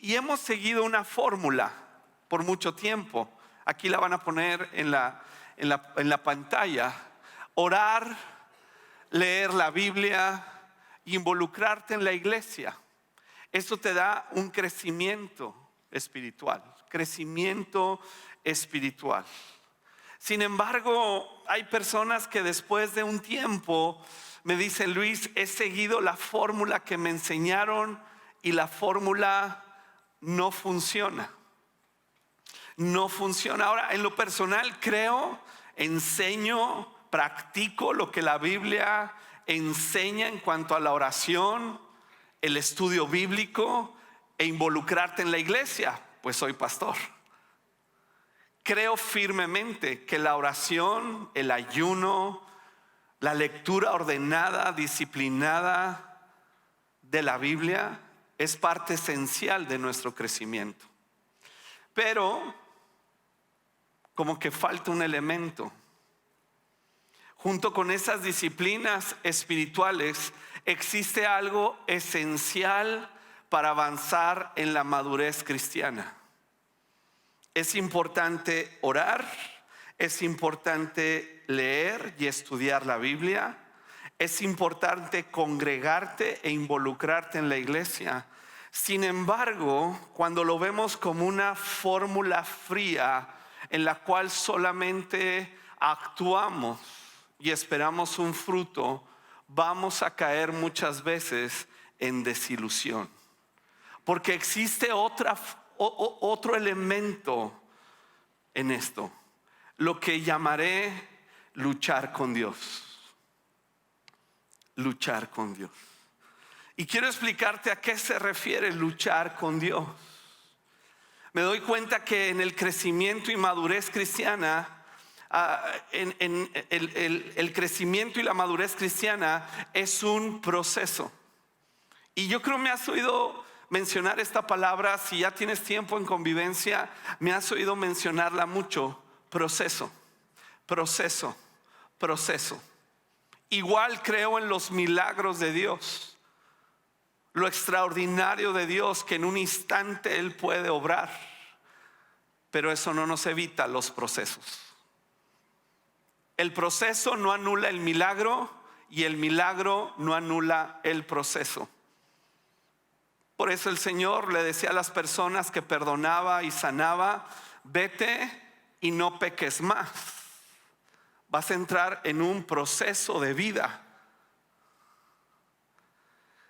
Y hemos seguido una fórmula por mucho tiempo. Aquí la van a poner en la pantalla. Orar, leer la Biblia, involucrarte en la iglesia. Eso te da un crecimiento espiritual. Sin embargo, hay personas que después de un tiempo me dicen: Luis, he seguido la fórmula que me enseñaron y la fórmula no funciona. Ahora, en lo personal creo, enseño, practico lo que la Biblia enseña en cuanto a la oración, el estudio bíblico e involucrarte en la iglesia, pues soy pastor. Creo firmemente que la oración, el ayuno, la lectura ordenada, disciplinada de la Biblia es parte esencial de nuestro crecimiento. Pero como que falta un elemento. Junto con esas disciplinas espirituales existe algo esencial para avanzar en la madurez cristiana. Es importante orar, es importante leer y estudiar la Biblia, es importante congregarte e involucrarte en la iglesia. Sin embargo, cuando lo vemos como una fórmula fría en la cual solamente actuamos y esperamos un fruto, vamos a caer muchas veces en desilusión. Porque existe otro elemento en esto, lo que llamaré luchar con Dios. Luchar con Dios. Y quiero explicarte a qué se refiere luchar con Dios. Me doy cuenta que en el crecimiento y madurez cristiana, el crecimiento y la madurez cristiana es un proceso. Y yo creo me has oído mencionar esta palabra. Si ya tienes tiempo en convivencia, me has oído mencionarla mucho. Proceso. Igual creo en los milagros de Dios, lo extraordinario de Dios, que en un instante Él puede obrar. Pero eso no nos evita los procesos. El proceso no anula el milagro y el milagro no anula el proceso. Por eso el Señor le decía a las personas que perdonaba y sanaba: vete y no peques más. Vas a entrar en un proceso de vida.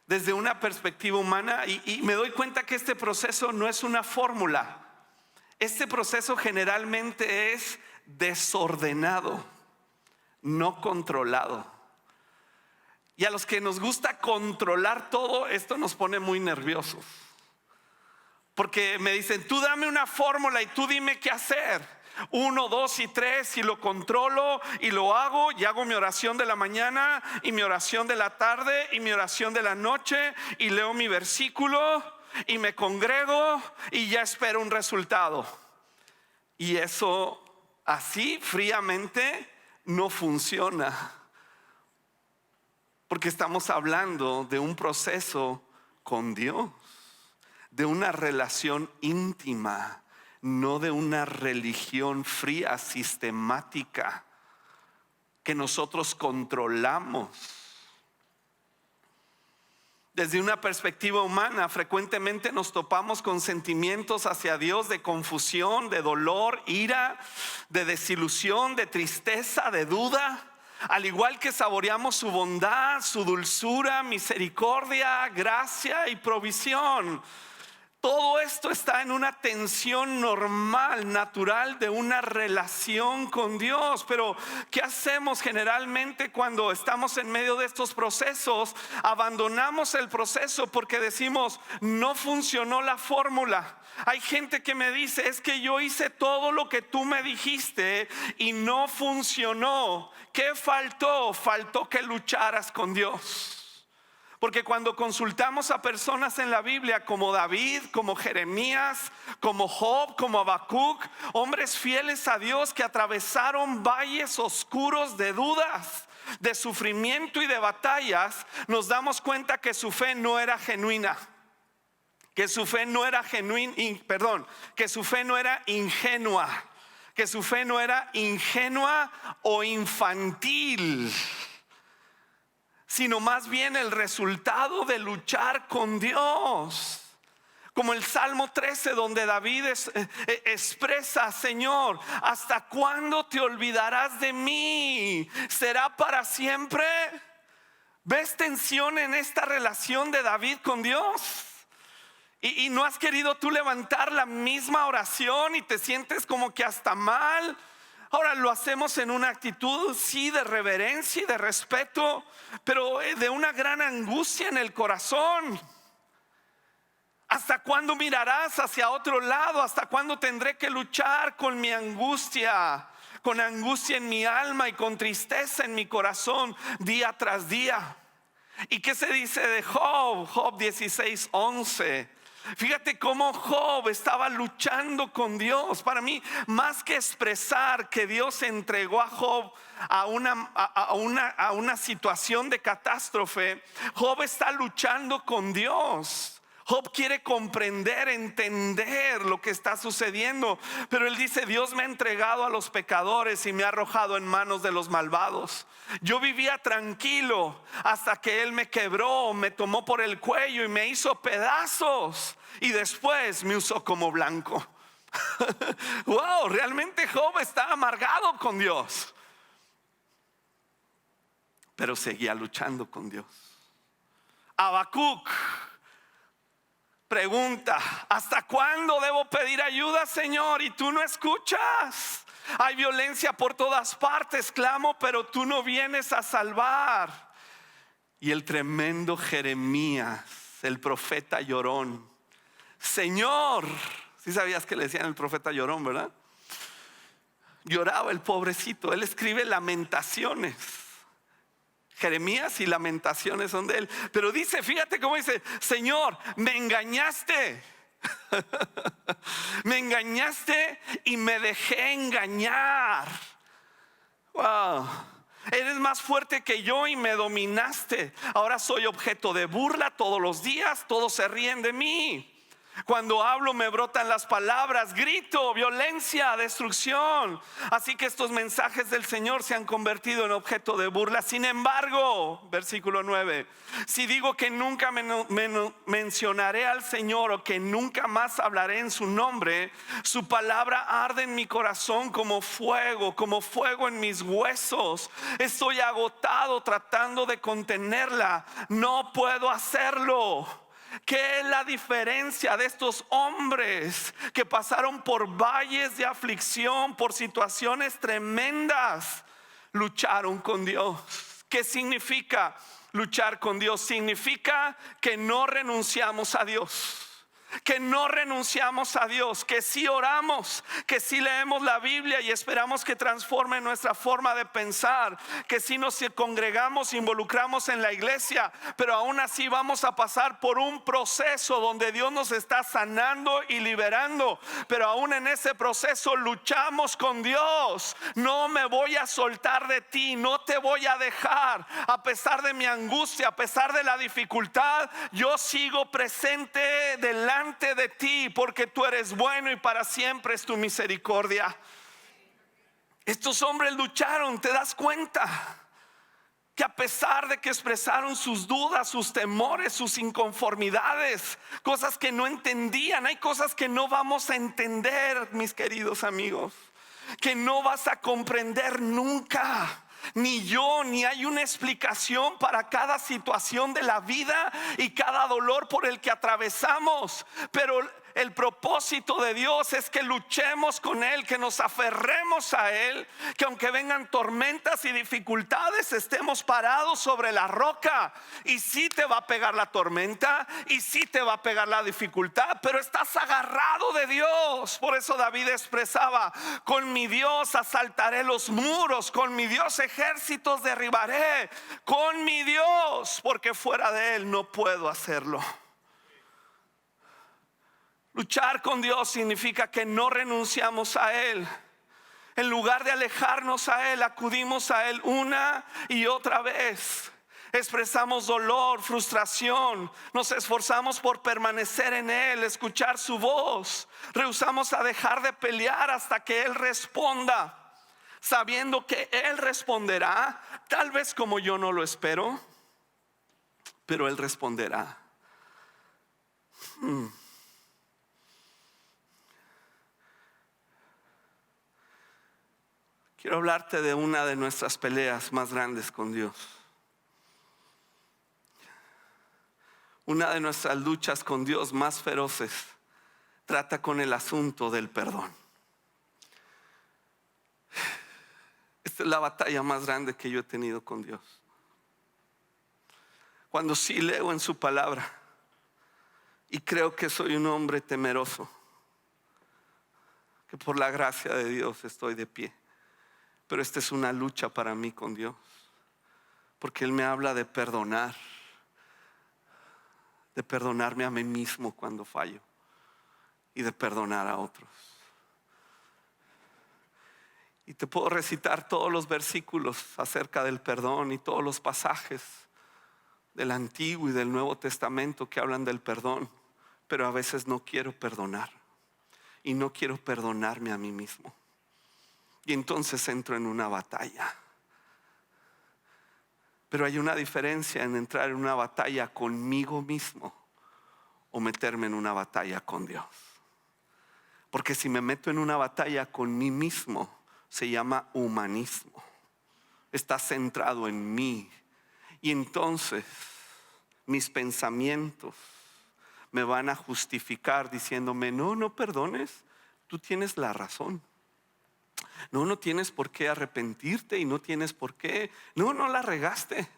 Desde una perspectiva humana, y me doy cuenta que este proceso no es una fórmula. Este proceso generalmente es desordenado, no controlado. Y a los que nos gusta controlar todo, esto nos pone muy nerviosos. Porque me dicen: tú dame una fórmula y tú dime qué hacer. 1, 2 y 3, y lo controlo y lo hago, y hago mi oración de la mañana y mi oración de la tarde y mi oración de la noche, y leo mi versículo y me congrego y ya espero un resultado. Y eso así fríamente no funciona, porque estamos hablando de un proceso con Dios, de una relación íntima, no de una religión fría, sistemática, que nosotros controlamos. Desde una perspectiva humana, frecuentemente nos topamos con sentimientos hacia Dios de confusión, de dolor, ira, de desilusión, de tristeza, de duda. Al igual que saboreamos su bondad, su dulzura, misericordia, gracia y provisión. Todo esto está en una tensión normal, natural de una relación con Dios. Pero ¿qué hacemos generalmente cuando estamos en medio de estos procesos? Abandonamos el proceso porque decimos: no funcionó la fórmula. Hay gente que me dice: es que yo hice todo lo que tú me dijiste y no funcionó. ¿Qué faltó? Faltó que lucharas con Dios. Porque cuando consultamos a personas en la Biblia como David, como Jeremías, como Job, como Habacuc, hombres fieles a Dios que atravesaron valles oscuros de dudas, de sufrimiento y de batallas, nos damos cuenta que su fe no era genuina, que su fe no era que su fe no era ingenua, que su fe no era ingenua o infantil, sino más bien el resultado de luchar con Dios. Como el Salmo 13, donde David expresa: Señor, ¿hasta cuándo te olvidarás de mí? ¿Será para siempre? ¿Ves tensión en esta relación de David con Dios? Y no has querido tú levantar la misma oración y te sientes como que hasta mal. Ahora lo hacemos en una actitud, sí, de reverencia y de respeto, pero de una gran angustia en el corazón. ¿Hasta cuándo mirarás hacia otro lado? ¿Hasta cuándo tendré que luchar con mi angustia? Con angustia en mi alma y con tristeza en mi corazón día tras día. ¿Y qué se dice de Job? Job 16:11. Fíjate cómo Job estaba luchando con Dios. Para mí, más que expresar que Dios entregó a Job a una situación de catástrofe, Job está luchando con Dios. Job quiere comprender, entender lo que está sucediendo, pero él dice: Dios me ha entregado a los pecadores y me ha arrojado en manos de los malvados. Yo vivía tranquilo hasta que él me quebró, me tomó por el cuello y me hizo pedazos, y después me usó como blanco. Wow, realmente Job está amargado con Dios, pero seguía luchando con Dios. Habacuc pregunta: ¿hasta cuándo debo pedir ayuda, Señor, y tú no escuchas? Hay violencia por todas partes, clamo, pero tú no vienes a salvar. Y el tremendo Jeremías, el profeta llorón: Señor, ¿sí sabías que le decían el profeta llorón, verdad? Lloraba el pobrecito. Él escribe Lamentaciones. Jeremías y Lamentaciones son de él. Pero dice, fíjate cómo dice: Señor, me engañaste. Me engañaste y me dejé engañar. Wow. Eres más fuerte que yo y me dominaste. Ahora soy objeto de burla todos los días. Todos se ríen de mí. Cuando hablo me brotan las palabras, grito, violencia, destrucción. Así que estos mensajes del Señor se han convertido en objeto de burla. Sin embargo, versículo 9, si digo que nunca mencionaré al Señor, o que nunca más hablaré en su nombre, su palabra arde en mi corazón como fuego en mis huesos. Estoy agotado tratando de contenerla, no puedo hacerlo. ¿Qué es la diferencia de estos hombres que pasaron por valles de aflicción, por situaciones tremendas? Lucharon con Dios. ¿Qué significa luchar con Dios? Significa que no renunciamos a Dios. Que no renunciamos a Dios, que sí oramos, que sí leemos la Biblia y esperamos que transforme nuestra forma de pensar, que sí nos congregamos, involucramos en la iglesia, pero aún así vamos a pasar por un proceso donde Dios nos está sanando y liberando, pero aún en ese proceso luchamos con Dios. No me voy a soltar de ti, no te voy a dejar, a pesar de mi angustia, a pesar de la dificultad, yo sigo presente delante de ti, porque tú eres bueno y para siempre es tu misericordia. Estos hombres lucharon. ¿Te das cuenta? Que a pesar de que expresaron sus dudas, sus temores, sus inconformidades, cosas que no entendían, hay cosas que no vamos a entender, mis queridos amigos, que no vas a comprender nunca. Ni yo, ni hay una explicación para cada situación de la vida y cada dolor por el que atravesamos. Pero el propósito de Dios es que luchemos con Él, que nos aferremos a Él, que aunque vengan tormentas y dificultades, estemos parados sobre la roca. Y sí te va a pegar la tormenta, y sí te va a pegar la dificultad, pero estás agarrado de Dios. Por eso David expresaba: con mi Dios asaltaré los muros, con mi Dios ejércitos derribaré, con mi Dios, porque fuera de Él no puedo hacerlo. Luchar con Dios significa que no renunciamos a Él. En lugar de alejarnos a Él, acudimos a Él una y otra vez. expresamos dolor, frustración, nos esforzamos por permanecer en Él, escuchar su voz, rehusamos a dejar de pelear hasta que Él responda, sabiendo que Él responderá, tal vez como yo no lo espero, pero Él responderá. Quiero hablarte de una de nuestras peleas más grandes con Dios. Una de nuestras luchas con Dios más feroces trata con el asunto del perdón. Esta es la batalla más grande que yo he tenido con Dios. Cuando sí leo en su palabra y creo que soy un hombre temeroso, que por la gracia de Dios estoy de pie. Pero esta es una lucha para mí con Dios, porque Él me habla de perdonar, de perdonarme a mí mismo cuando fallo y de perdonar a otros. Y te puedo recitar todos los versículos acerca del perdón y todos los pasajes del Antiguo y del Nuevo Testamento que hablan del perdón, pero a veces no quiero perdonar y no quiero perdonarme a mí mismo. Y entonces entro en una batalla. Pero hay una diferencia en entrar en una batalla conmigo mismo o meterme en una batalla con Dios. Porque si me meto en una batalla con mí mismo, se llama humanismo. Está centrado en mí. Y entonces mis pensamientos me van a justificar diciéndome: no perdones, tú tienes la razón. No tienes por qué arrepentirte y no tienes por qué. No la regaste.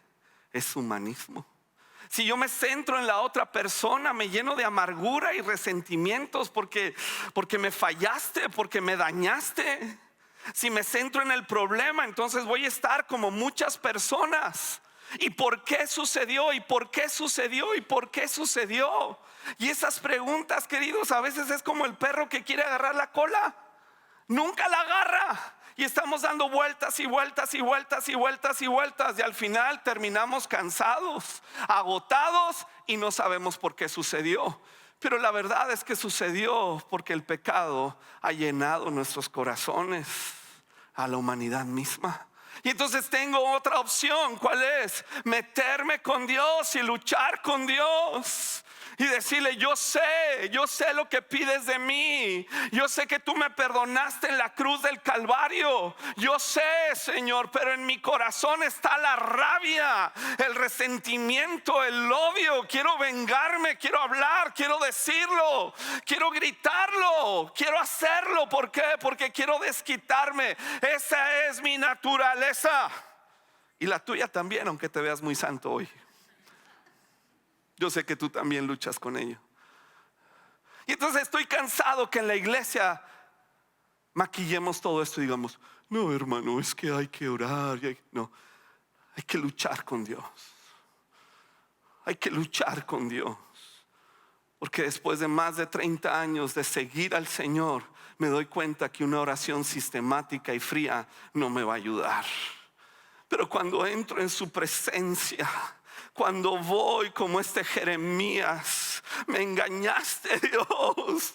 Es humanismo. Si yo me centro en la otra persona, me lleno de amargura y resentimientos porque me fallaste, porque me dañaste. Si me centro en el problema, entonces voy a estar como muchas personas. ¿Y por qué sucedió? ¿Y por qué sucedió? ¿Y por qué sucedió? Y esas preguntas, queridos, a veces es como el perro que quiere agarrar la cola. Nunca la agarra y estamos dando vueltas y vueltas y vueltas y vueltas y vueltas, y al final terminamos cansados, agotados y no sabemos por qué sucedió. Pero la verdad es que sucedió porque el pecado ha llenado nuestros corazones, a la humanidad misma. Y entonces tengo otra opción. ¿Cuál es? Meterme con Dios y luchar con Dios y decirle: yo sé lo que pides de mí. Yo sé que tú me perdonaste en la cruz del Calvario. Yo sé, Señor, pero en mi corazón está la rabia, el resentimiento, el odio. Quiero vengarme, quiero hablar, quiero decirlo, quiero gritarlo, quiero hacerlo. ¿Por qué? Porque quiero desquitarme. Esa es mi naturaleza. Y la tuya también, aunque te veas muy santo hoy. Yo sé que tú también luchas con ello. Y entonces estoy cansado que en la iglesia maquillemos todo esto y digamos: no, hermano, es que hay que orar. No, hay que luchar con Dios. Hay que luchar con Dios. Porque después de más de 30 años de seguir al Señor, me doy cuenta que una oración sistemática y fría no me va a ayudar. Pero cuando entro en su presencia, cuando voy como este Jeremías: me engañaste, Dios.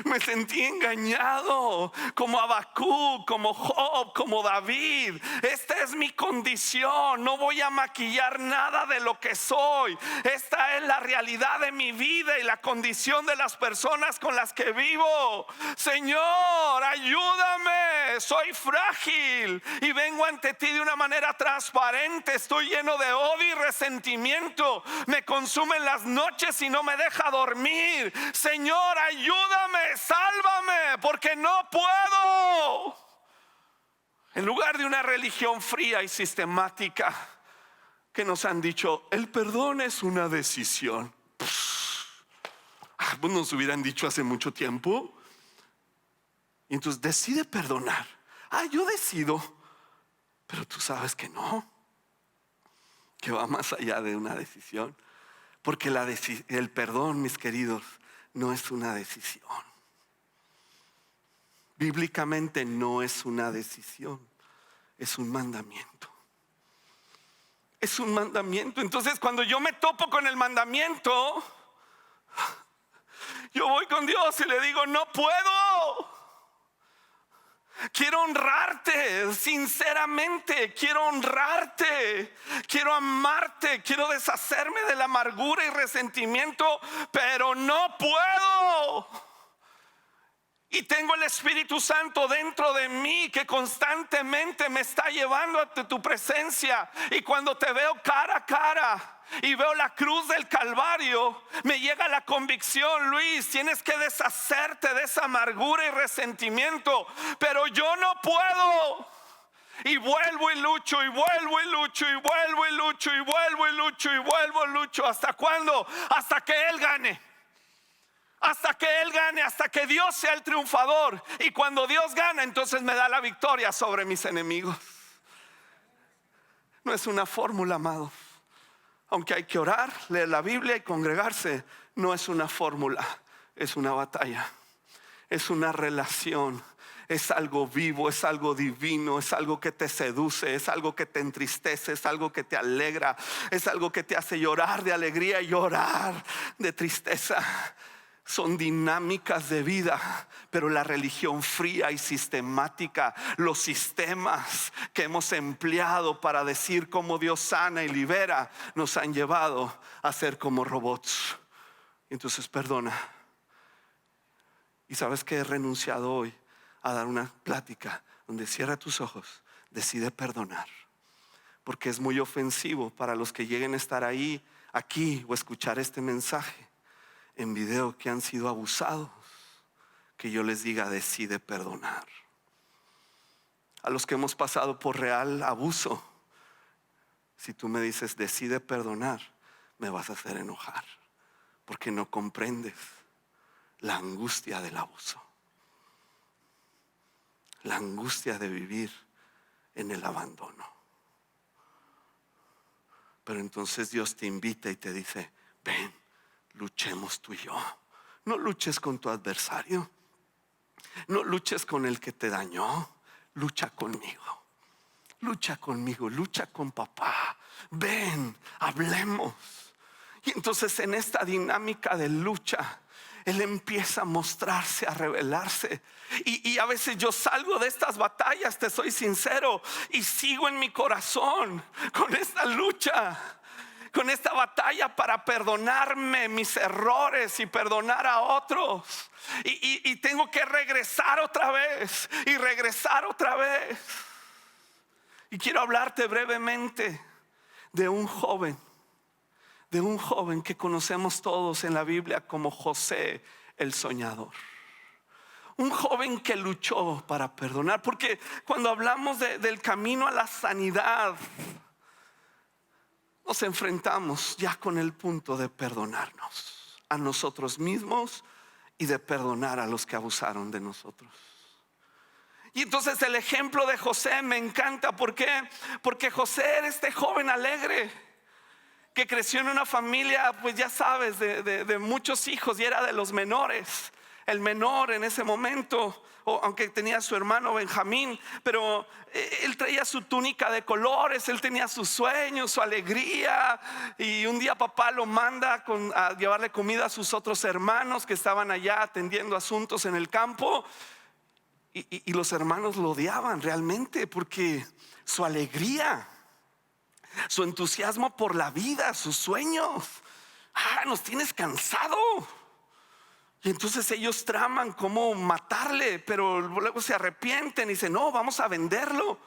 Me sentí engañado, como Habacuc, como Job, como David. Esta es mi condición. No voy a maquillar nada de lo que soy. Esta es la realidad de mi vida y la condición de las personas con las que vivo. Señor, ayúdame. Soy frágil y vengo ante ti de una manera transparente. Estoy lleno de odio y resentimiento. Me consumen las noches y no me deja dormir. Señor, ayúdame. Sálvame, porque no puedo. En lugar de una religión fría y sistemática que nos han dicho: el perdón es una decisión. Pues nos hubieran dicho hace mucho tiempo. Y entonces decide perdonar. Yo decido. Pero tú sabes que no, que va más allá de una decisión. Porque el perdón, mis queridos, no es una decisión. Bíblicamente no es una decisión, es un mandamiento. Es un mandamiento. Entonces cuando yo me topo con el mandamiento, yo voy con Dios y le digo: no puedo. Quiero honrarte sinceramente, quiero honrarte, quiero amarte, quiero deshacerme de la amargura y resentimiento, pero no puedo. Y tengo el Espíritu Santo dentro de mí que constantemente me está llevando a tu presencia. Y cuando te veo cara a cara y veo la cruz del Calvario, me llega la convicción: Luis, tienes que deshacerte de esa amargura y resentimiento, pero yo no puedo. Y vuelvo y lucho, y vuelvo y lucho, y vuelvo y lucho, y vuelvo y lucho, y vuelvo y lucho. ¿Hasta cuándo? Hasta que Él gane. Hasta que Él gane, hasta que Dios sea el triunfador. Y cuando Dios gana, entonces me da la victoria sobre mis enemigos. No es una fórmula, amado. Aunque hay que orar, leer la Biblia y congregarse, no es una fórmula, es una batalla. Es una relación. Es algo vivo, es algo divino, es algo que te seduce, es algo que te entristece, es algo que te alegra, es algo que te hace llorar de alegría y llorar de tristeza. Son dinámicas de vida, pero la religión fría y sistemática, los sistemas que hemos empleado para decir cómo Dios sana y libera, nos han llevado a ser como robots. Entonces perdona. Y sabes que he renunciado hoy a dar una plática donde cierra tus ojos, decide perdonar, porque es muy ofensivo para los que lleguen a estar ahí, aquí, o escuchar este mensaje en video, que han sido abusados, que yo les diga: decide perdonar. A los que hemos pasado por real abuso, si tú me dices decide perdonar, me vas a hacer enojar, porque no comprendes la angustia del abuso, la angustia de vivir en el abandono. Pero entonces Dios te invita y te dice: ven, luchemos tú y yo. No luches con tu adversario, no luches con el que te dañó, lucha conmigo. Lucha conmigo, lucha con papá. Ven, hablemos. Y entonces en esta dinámica de lucha, Él empieza a mostrarse, a revelarse. Y a veces yo salgo de estas batallas, te soy sincero, y sigo en mi corazón con esta lucha, con esta batalla para perdonarme mis errores y perdonar a otros. Y tengo que regresar otra vez y regresar otra vez. Y quiero hablarte brevemente de un joven que conocemos todos en la Biblia como José el soñador. Un joven que luchó para perdonar, porque cuando hablamos del camino a la sanidad, nos enfrentamos ya con el punto de perdonarnos a nosotros mismos y de perdonar a los que abusaron de nosotros. Y entonces el ejemplo de José me encanta. ¿Por qué? Porque José era este joven alegre que creció en una familia, pues ya sabes, de muchos hijos, y era de los menores. El menor en ese momento, aunque tenía a su hermano Benjamín, pero él traía su túnica de colores, él tenía sus sueños, su alegría. Y un día papá lo manda a llevarle comida a sus otros hermanos que estaban allá atendiendo asuntos en el campo. Y los hermanos lo odiaban realmente, porque su alegría, su entusiasmo por la vida, sus sueños, nos tienes cansado. Y entonces ellos traman cómo matarle, pero luego se arrepienten y dicen: no, vamos a venderlo.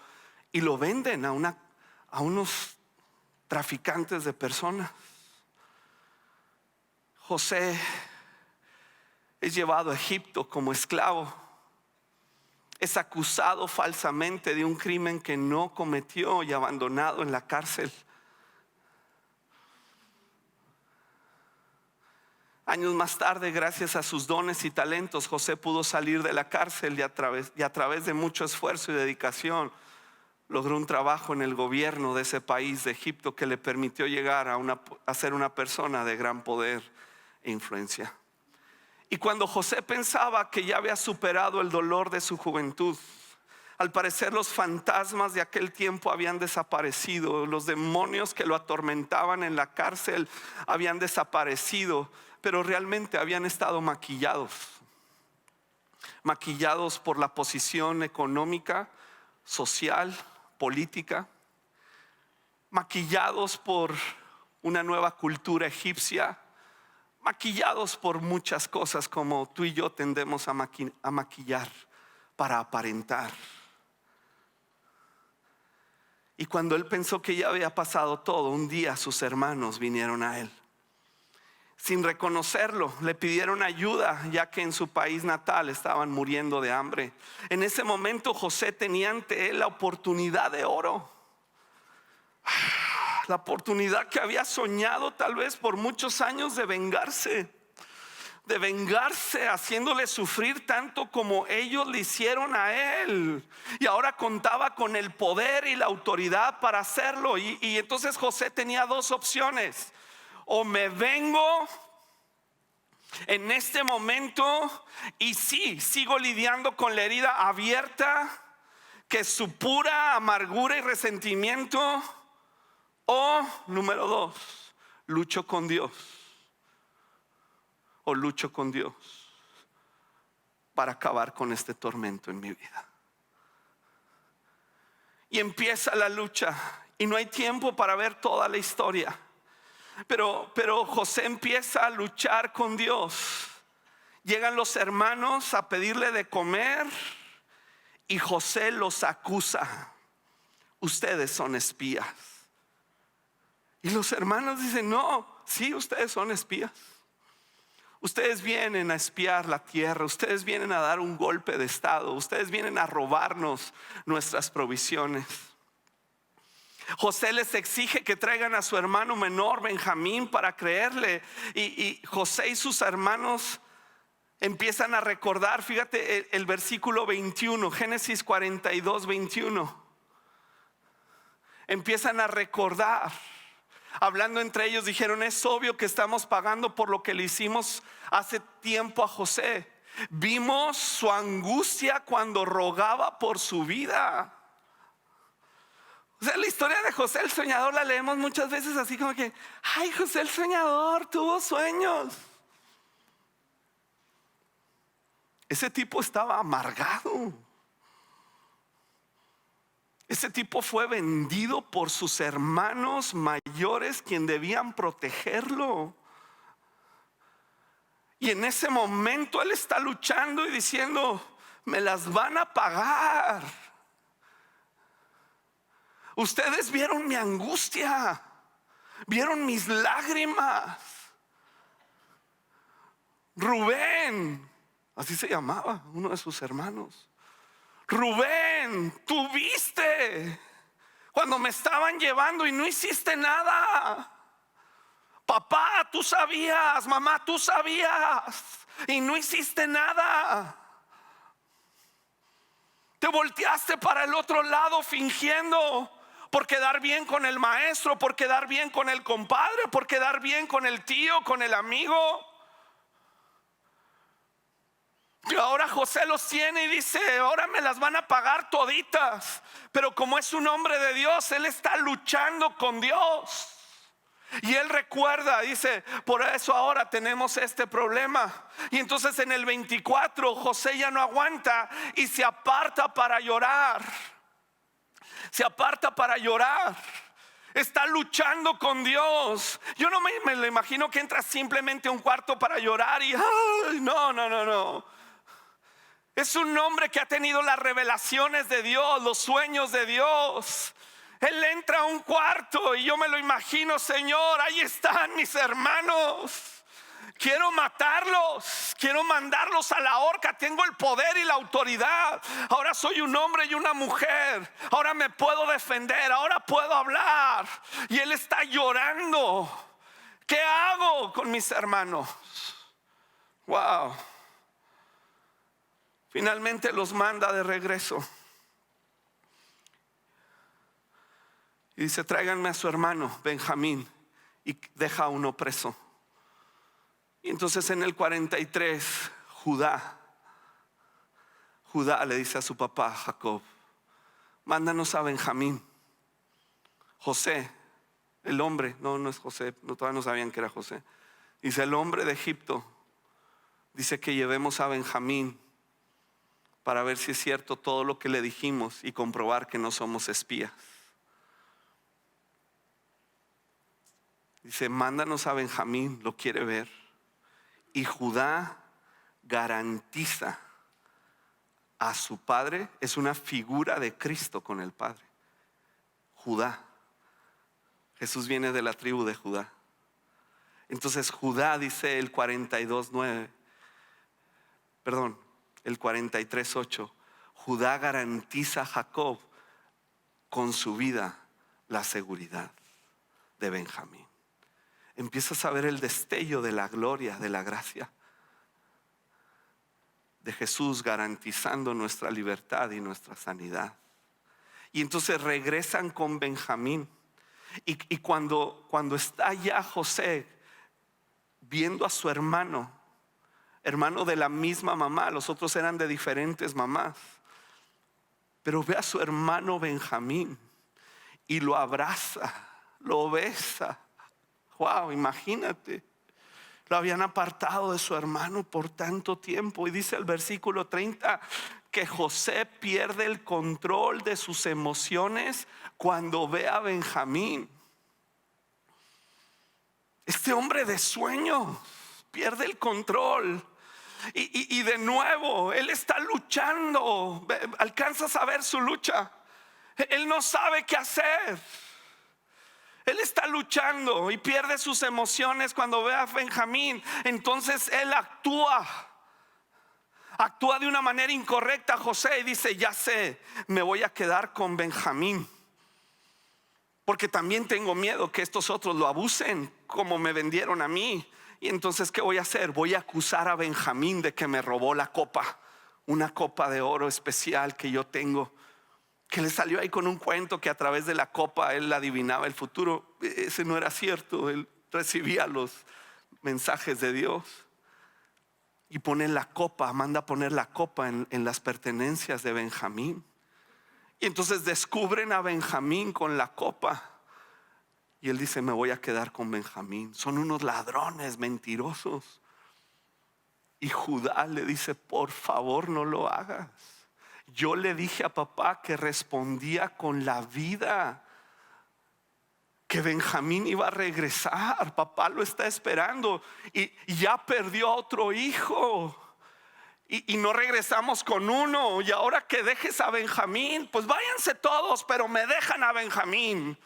Y lo venden a unos traficantes de personas. José es llevado a Egipto como esclavo. Es acusado falsamente de un crimen que no cometió y abandonado en la cárcel. Años más tarde, gracias a sus dones y talentos, José pudo salir de la cárcel y a través de mucho esfuerzo y dedicación logró un trabajo en el gobierno de ese país de Egipto que le permitió llegar a ser una persona de gran poder e influencia. Y cuando José pensaba que ya había superado el dolor de su juventud, Al parecer los fantasmas de aquel tiempo habían desaparecido. Los demonios que lo atormentaban en la cárcel habían desaparecido, pero realmente habían estado maquillados por la posición económica, social, política, maquillados por una nueva cultura egipcia, maquillados por muchas cosas como tú y yo tendemos a maquillar para aparentar. Y cuando él pensó que ya había pasado todo, un día sus hermanos vinieron a él. Sin reconocerlo, le pidieron ayuda, ya que en su país natal estaban muriendo de hambre. En ese momento José tenía ante él la oportunidad de oro, la oportunidad que había soñado tal vez por muchos años de vengarse haciéndole sufrir tanto como ellos le hicieron a él. Y ahora contaba con el poder y la autoridad para hacerlo. Y entonces José tenía dos opciones: o me vengo en este momento y sí, sigo lidiando con la herida abierta que supura amargura y resentimiento, o número dos, lucho con Dios para acabar con este tormento en mi vida. Y empieza la lucha y no hay tiempo para ver toda la historia, pero José empieza a luchar con Dios. Llegan los hermanos a pedirle de comer y José los acusa: ustedes son espías. Y los hermanos dicen: no, sí, ustedes son espías. Ustedes vienen a espiar la tierra, ustedes vienen a dar un golpe de estado, ustedes vienen a robarnos nuestras provisiones. José les exige que traigan a su hermano menor Benjamín para creerle, y José y sus hermanos empiezan a recordar. Fíjate el versículo 21, Génesis 42, 21. Empiezan a recordar. Hablando entre ellos dijeron: es obvio que estamos pagando por lo que le hicimos hace tiempo a José. Vimos su angustia cuando rogaba por su vida. O sea, la historia de José el soñador la leemos muchas veces así como que: ay, José el soñador tuvo sueños. Ese tipo estaba amargado. Ese tipo fue vendido por sus hermanos mayores, quien debían protegerlo. Y en ese momento él está luchando y diciendo: me las van a pagar. Ustedes vieron mi angustia, vieron mis lágrimas. Rubén, así se llamaba uno de sus hermanos. Rubén, tú viste cuando me estaban llevando y no hiciste nada. Papá, tú sabías. Mamá, tú sabías y no hiciste nada. Te volteaste para el otro lado fingiendo, por quedar bien con el maestro, por quedar bien con el compadre, por quedar bien con el tío, con el amigo. Y ahora José los tiene y dice: ahora me las van a pagar toditas. Pero como es un hombre de Dios, él está luchando con Dios. Y él recuerda, dice: por eso ahora tenemos este problema. Y entonces en el 24 José ya no aguanta y se aparta para llorar. Se aparta para llorar. Está luchando con Dios. Yo no me lo imagino que entra simplemente a un cuarto para llorar y ay, no. Es un hombre que ha tenido las revelaciones de Dios, los sueños de Dios. Él entra a un cuarto y yo me lo imagino: Señor, ahí están mis hermanos. Quiero matarlos, quiero mandarlos a la horca. Tengo el poder y la autoridad. Ahora soy un hombre y una mujer. Ahora me puedo defender, ahora puedo hablar. Y él está llorando. ¿Qué hago con mis hermanos? Wow. Finalmente los manda de regreso y dice: tráiganme a su hermano Benjamín, y deja a uno preso. Y entonces en el 43 Judá le dice a su papá Jacob: mándanos a Benjamín. José, el hombre, no es José, todavía no sabían que era José. Dice, el hombre de Egipto, dice que llevemos a Benjamín para ver si es cierto todo lo que le dijimos y comprobar que no somos espías. Dice, mándanos a Benjamín, lo quiere ver. Y Judá garantiza a su padre, es una figura de Cristo con el Padre. Judá, Jesús viene de la tribu de Judá. Entonces Judá, dice el 42:9, perdón, el 43:8, Judá garantiza a Jacob con su vida la seguridad de Benjamín. Empiezas a ver el destello de la gloria, de la gracia de Jesús garantizando nuestra libertad y nuestra sanidad. Y entonces regresan con Benjamín. Y cuando está ya José viendo a su hermano de la misma mamá, los otros eran de diferentes mamás, pero ve a su hermano Benjamín y lo abraza, lo besa. Wow, imagínate, lo habían apartado de su hermano por tanto tiempo. Y dice el versículo 30 que José pierde el control de sus emociones cuando ve a Benjamín. Este hombre de sueños pierde el control. Y de nuevo, él está luchando. Alcanzas a ver su lucha. Él no sabe qué hacer. Él está luchando y pierde sus emociones cuando ve a Benjamín. Entonces él actúa de una manera incorrecta. José, y dice, ya sé, me voy a quedar con Benjamín, porque también tengo miedo que estos otros lo abusen como me vendieron a mí. Y entonces, ¿qué voy a hacer? Voy a acusar a Benjamín de que me robó la copa, una copa de oro especial que yo tengo, que le salió ahí con un cuento que a través de la copa él adivinaba el futuro. Ese no era cierto. Él recibía los mensajes de Dios. Y pone la copa, manda poner la copa en las pertenencias de Benjamín. Y entonces descubren a Benjamín con la copa. Y él dice, me voy a quedar con Benjamín. Son unos ladrones mentirosos. Y Judá le dice, por favor no lo hagas. Yo le dije a papá que respondía con la vida, que Benjamín iba a regresar. Papá lo está esperando y ya perdió a otro hijo. Y no regresamos con uno. Y ahora que dejes a Benjamín, pues váyanse todos, pero me dejan a Benjamín.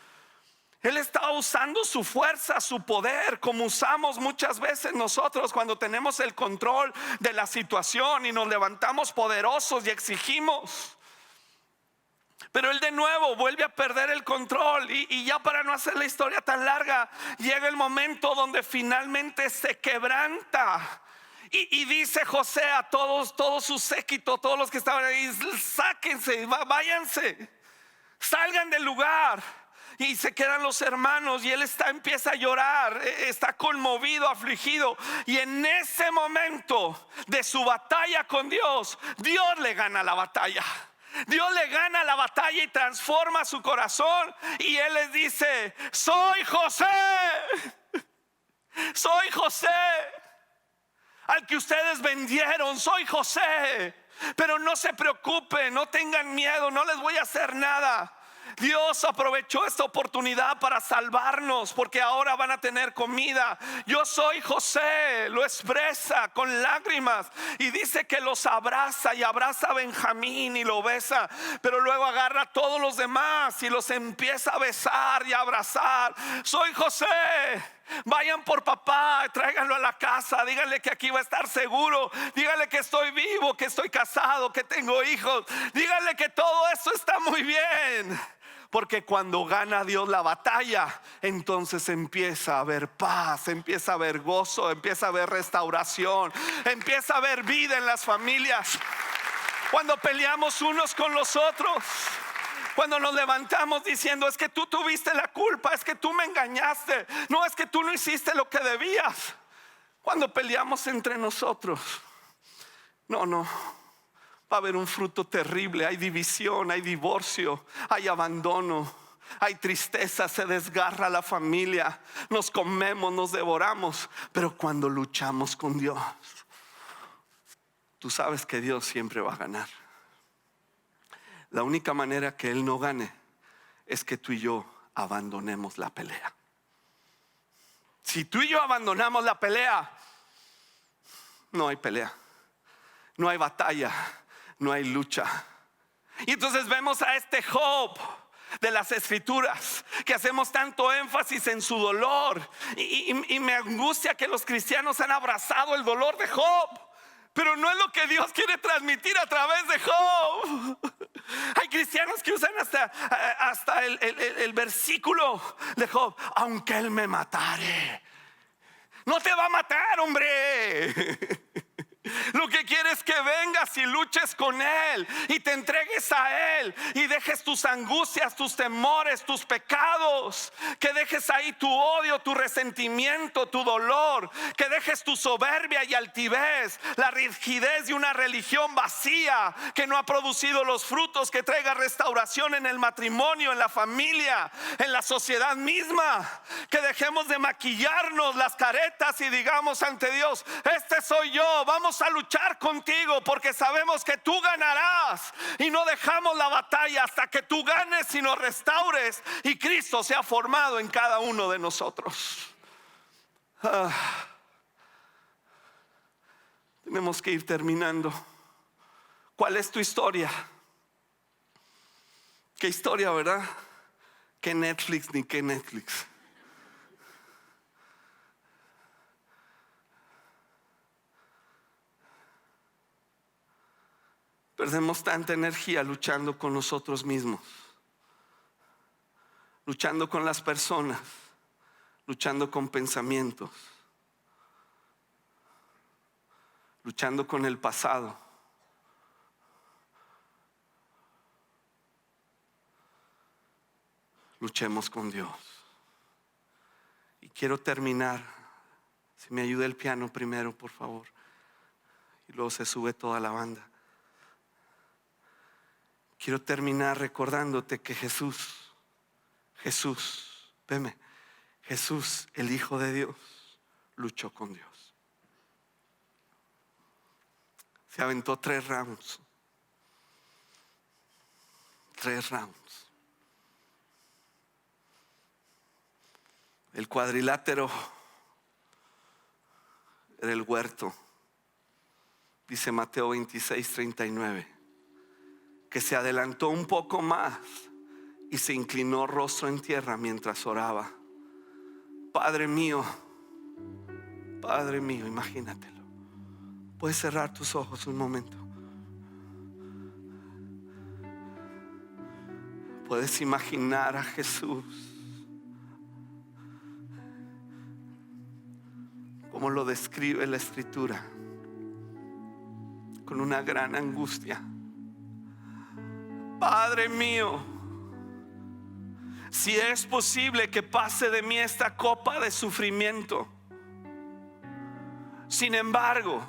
Él estaba usando su fuerza, su poder, como usamos muchas veces nosotros cuando tenemos el control de la situación y nos levantamos poderosos y exigimos. Pero él de nuevo vuelve a perder el control. Y ya, para no hacer la historia tan larga, llega el momento donde finalmente se quebranta. Y dice José a todo su séquito, todos los que estaban ahí, sáquense, váyanse, salgan del lugar. Y se quedan los hermanos y él empieza a llorar, está conmovido, afligido. Y en ese momento de su batalla con Dios, Dios le gana la batalla. Dios le gana la batalla y transforma su corazón. Y él les dice, soy José, al que ustedes vendieron, soy José. Pero no se preocupen, no tengan miedo, no les voy a hacer nada. Dios aprovechó esta oportunidad para salvarnos, porque ahora van a tener comida. Yo soy José, lo expresa con lágrimas y dice que los abraza, y abraza a Benjamín y lo besa, pero luego agarra a todos los demás y los empieza a besar y a abrazar. Soy José, vayan por papá, tráiganlo a la casa, díganle que aquí va a estar seguro, díganle que estoy vivo, que estoy casado, que tengo hijos, díganle que todo eso está muy bien. Porque cuando gana Dios la batalla, entonces empieza a haber paz, empieza a haber gozo, empieza a haber restauración, empieza a haber vida en las familias. Cuando peleamos unos con los otros, cuando nos levantamos diciendo, es que tú tuviste la culpa, es que tú me engañaste, no, es que tú no hiciste lo que debías. Cuando peleamos entre nosotros, no, va a haber un fruto terrible. Hay división, hay divorcio, hay abandono, hay tristeza, se desgarra la familia, nos comemos, nos devoramos. Pero cuando luchamos con Dios, tú sabes que Dios siempre va a ganar. La única manera que Él no gane es que tú y yo abandonemos la pelea. Si tú y yo abandonamos la pelea, no hay pelea, no hay batalla, no hay lucha. Y entonces vemos a este Job de las escrituras, que hacemos tanto énfasis en su dolor, y me angustia que los cristianos han abrazado el dolor de Job, pero no es lo que Dios quiere transmitir a través de Job. Hay cristianos que usan hasta el versículo de Job: aunque él me matare. No te va a matar, hombre. Lo que quiere es que vengas y luches con Él y te entregues a Él y dejes tus angustias, tus temores, tus pecados, que dejes ahí tu odio, tu resentimiento, tu dolor, que dejes tu soberbia y altivez, la rigidez de una religión vacía que no ha producido los frutos que traiga restauración en el matrimonio, en la familia, en la sociedad misma. Que dejemos de maquillarnos las caretas y digamos ante Dios: este soy yo, vamos a luchar contigo porque sabemos que tú ganarás, y no dejamos la batalla hasta que tú ganes y nos restaures y Cristo sea formado en cada uno de nosotros. Tenemos que ir terminando. ¿Cuál es tu historia? ¿Qué historia, verdad? ¿Qué Netflix ni qué Netflix? Perdemos tanta energía luchando con nosotros mismos, luchando con las personas, luchando con pensamientos, luchando con el pasado. Luchemos con Dios. Y quiero terminar. Si me ayuda el piano primero, por favor, y luego se sube toda la banda. Quiero terminar recordándote que Jesús, veme, Jesús, el Hijo de Dios, luchó con Dios. Se aventó 3 rounds. 3 rounds. El cuadrilátero era el huerto. Dice Mateo 26:39. Que se adelantó un poco más y se inclinó rostro en tierra mientras oraba: Padre mío, imagínatelo. Puedes cerrar tus ojos un momento. Puedes imaginar a Jesús como lo describe la Escritura, con una gran angustia. Padre mío, si es posible que pase de mí esta copa de sufrimiento, sin embargo,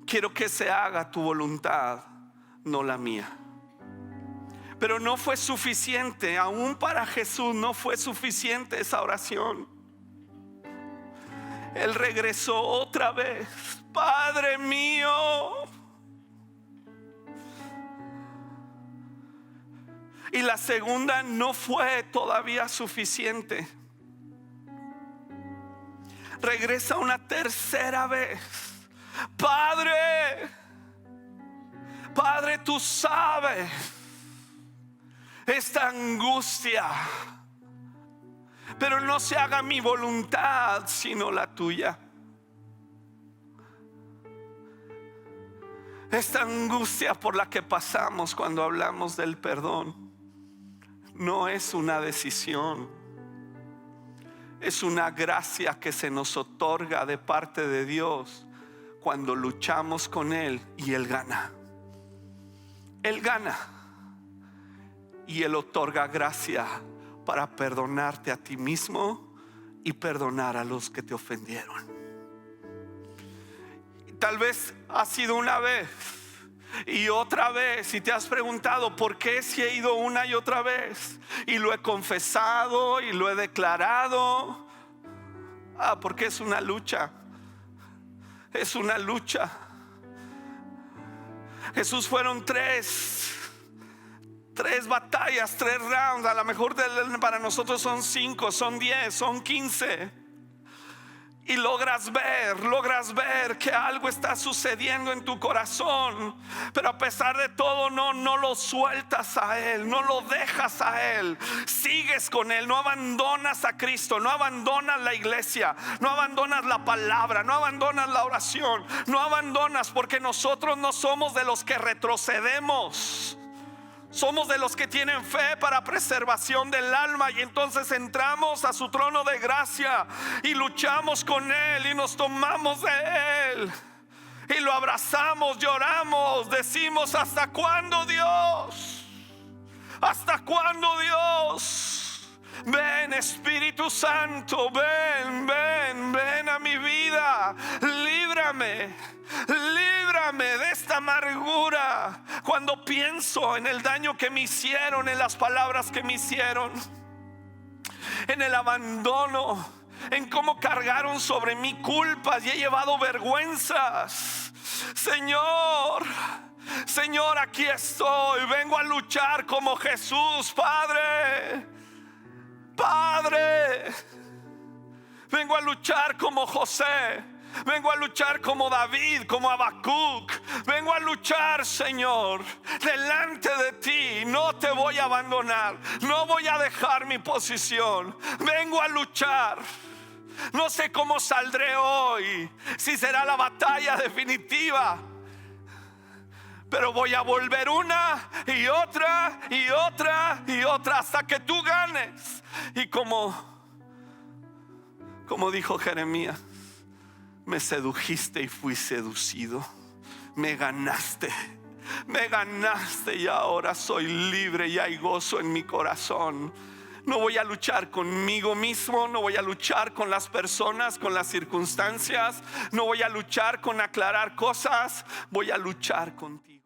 quiero que se haga tu voluntad, no la mía. Pero no fue suficiente, aún para Jesús no fue suficiente esa oración. Él regresó otra vez: Padre mío. Y la segunda no fue todavía suficiente. Regresa una tercera vez: Padre, tú sabes esta angustia, pero no se haga mi voluntad sino la tuya. Esta angustia por la que pasamos cuando hablamos del perdón no es una decisión, es una gracia que se nos otorga de parte de Dios cuando luchamos con Él y Él gana. Él gana y Él otorga gracia para perdonarte a ti mismo y perdonar a los que te ofendieron. Y tal vez ha sido una vez, y otra vez, y te has preguntado por qué si he ido una y otra vez y lo he confesado y lo he declarado. Porque es una lucha. Es una lucha. Jesús, fueron tres batallas, 3 rounds. A lo mejor para nosotros son 5, son 10, son 15. Y logras ver que algo está sucediendo en tu corazón, pero a pesar de todo no lo sueltas a Él, no lo dejas a Él, sigues con Él, no abandonas a Cristo, no abandonas la iglesia, no abandonas la palabra, no abandonas la oración, no abandonas, porque nosotros no somos de los que retrocedemos. Somos de los que tienen fe para preservación del alma, y entonces entramos a su trono de gracia y luchamos con Él y nos tomamos de Él y lo abrazamos, lloramos, decimos: ¿hasta cuándo, Dios? ¿Hasta cuándo, Dios? Ven, Espíritu Santo, ven a mi vida, líbrame de esta amargura. Cuando pienso en el daño que me hicieron, en las palabras que me hicieron, en el abandono, en cómo cargaron sobre mí culpas y he llevado vergüenzas, Señor, aquí estoy, vengo a luchar como Jesús, Padre, vengo a luchar como José, vengo a luchar como David, como Habacuc. Vengo a luchar, Señor, delante de ti. No te voy a abandonar, no voy a dejar mi posición. Vengo a luchar. No sé cómo saldré hoy, si será la batalla definitiva, pero voy a volver una y otra y otra y otra hasta que tú ganes. Y como dijo Jeremías: me sedujiste y fui seducido. Me ganaste y ahora soy libre y hay gozo en mi corazón. No voy a luchar conmigo mismo, no voy a luchar con las personas, con las circunstancias, no voy a luchar con aclarar cosas, voy a luchar contigo.